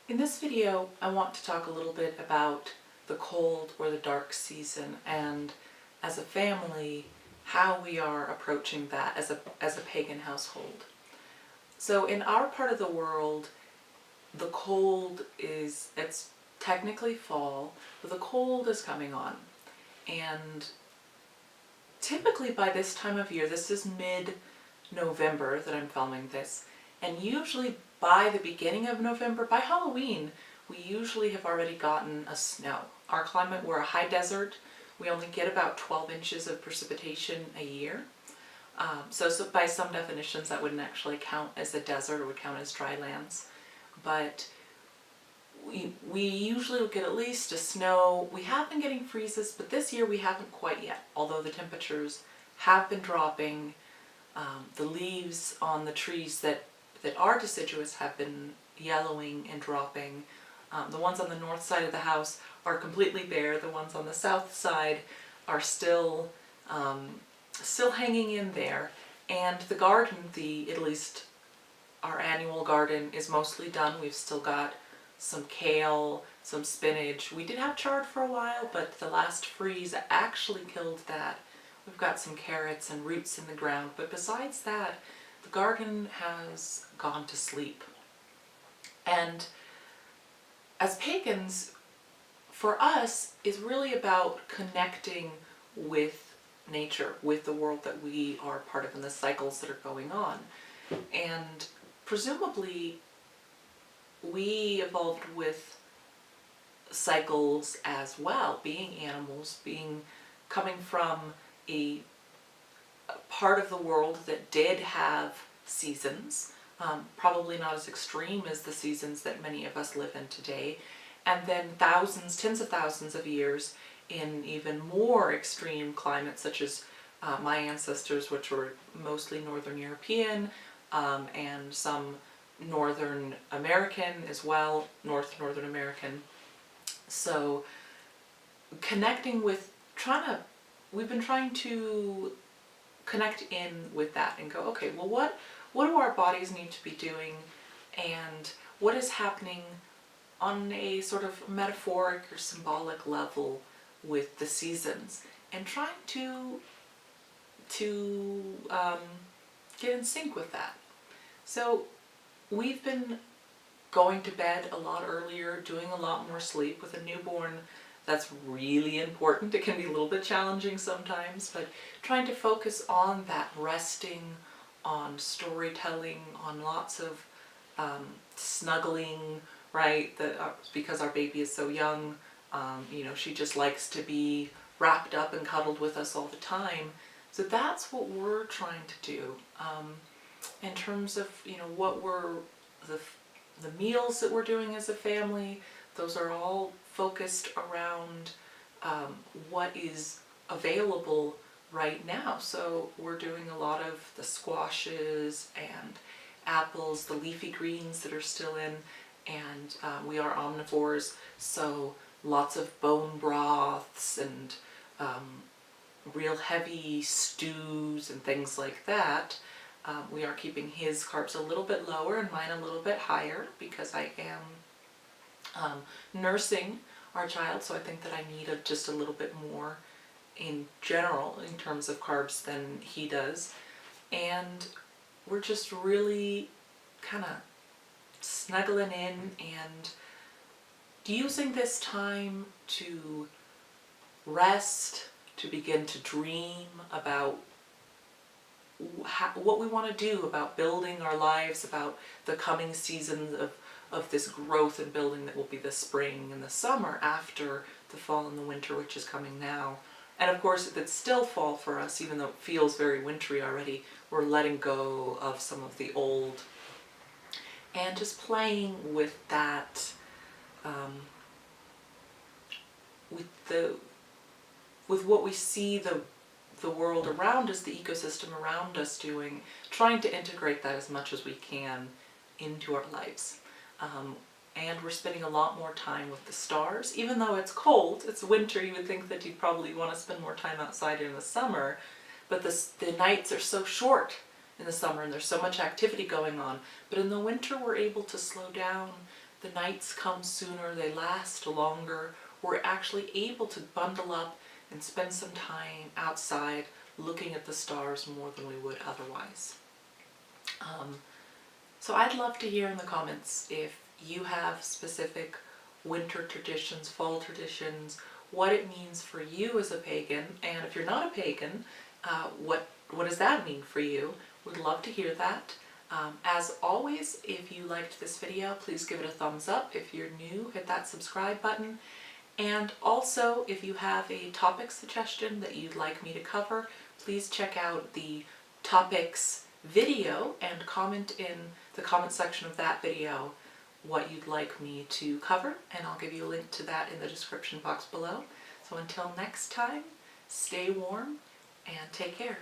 In this video, I want to talk a little bit about the cold or the dark season, and as a family, how we are approaching that as a pagan household. So in our part of the world, the cold it's technically fall, but the cold is coming on. And typically by this time of year, this is mid-November that I'm filming this, and usually by the beginning of November, by Halloween, we usually have already gotten a snow. Our climate, we're a high desert. We only get about 12 inches of precipitation a year. So by some definitions that wouldn't actually count as a desert, or would count as dry lands. But we usually will get at least a snow. We have been getting freezes, but this year we haven't quite yet, although the temperatures have been dropping. The leaves on the trees that are deciduous have been yellowing and dropping. The ones on the north side of the house are completely bare. The ones on the south side are still hanging in there. And the garden, at least our annual garden, is mostly done. We've still got some kale, some spinach. We did have chard for a while, but the last freeze actually killed that. We've got some carrots and roots in the ground, but besides that, the garden has gone to sleep. And as pagans, for us, is really about connecting with nature, with the world that we are part of and the cycles that are going on. And presumably, we evolved with cycles as well, being animals, coming from a part of the world that did have seasons, probably not as extreme as the seasons that many of us live in today, and then tens of thousands of years in even more extreme climates, such as my ancestors, which were mostly Northern European, and some Northern American as well, Northern American. So connecting with, we've been trying to connect in with that and go, okay, well what do our bodies need to be doing, and what is happening on a sort of metaphoric or symbolic level with the seasons, and trying to get in sync with that. So we've been going to bed a lot earlier, doing a lot more sleep. With a newborn, that's really important. It can be a little bit challenging sometimes, but trying to focus on that, resting, on storytelling, on lots of snuggling, right? Because our baby is so young, she just likes to be wrapped up and cuddled with us all the time. So that's what we're trying to do. In terms of, what the meals that we're doing as a family, those are all focused around what is available right now. So we're doing a lot of the squashes and apples, the leafy greens that are still in, and we are omnivores, so lots of bone broths and real heavy stews and things like that. We are keeping his carbs a little bit lower and mine a little bit higher, because I am nursing our child, so I think that I need just a little bit more in general in terms of carbs than he does. And we're just really kind of snuggling in and using this time to rest, to begin to dream about what we want to do, about building our lives, about the coming seasons of this growth and building that will be the spring and the summer after the fall and the winter, which is coming now. And of course, if it's still fall for us, even though it feels very wintry already, we're letting go of some of the old and just playing with that, with what we see the world around us, the ecosystem around us doing, trying to integrate that as much as we can into our lives. And we're spending a lot more time with the stars. Even though it's cold, it's winter, you would think that you'd probably want to spend more time outside in the summer, but the nights are so short in the summer and there's so much activity going on. But in the winter, we're able to slow down, the nights come sooner, they last longer. We're actually able to bundle up and spend some time outside looking at the stars more than we would otherwise. So I'd love to hear in the comments if you have specific winter traditions, fall traditions, what it means for you as a pagan, and if you're not a pagan, what does that mean for you? Would love to hear that. As always, if you liked this video, please give it a thumbs up. If you're new, hit that subscribe button. And also, if you have a topic suggestion that you'd like me to cover, please check out the topics video and comment in the comment section of that video what you'd like me to cover, and I'll give you a link to that in the description box below. So until next time, stay warm and take care.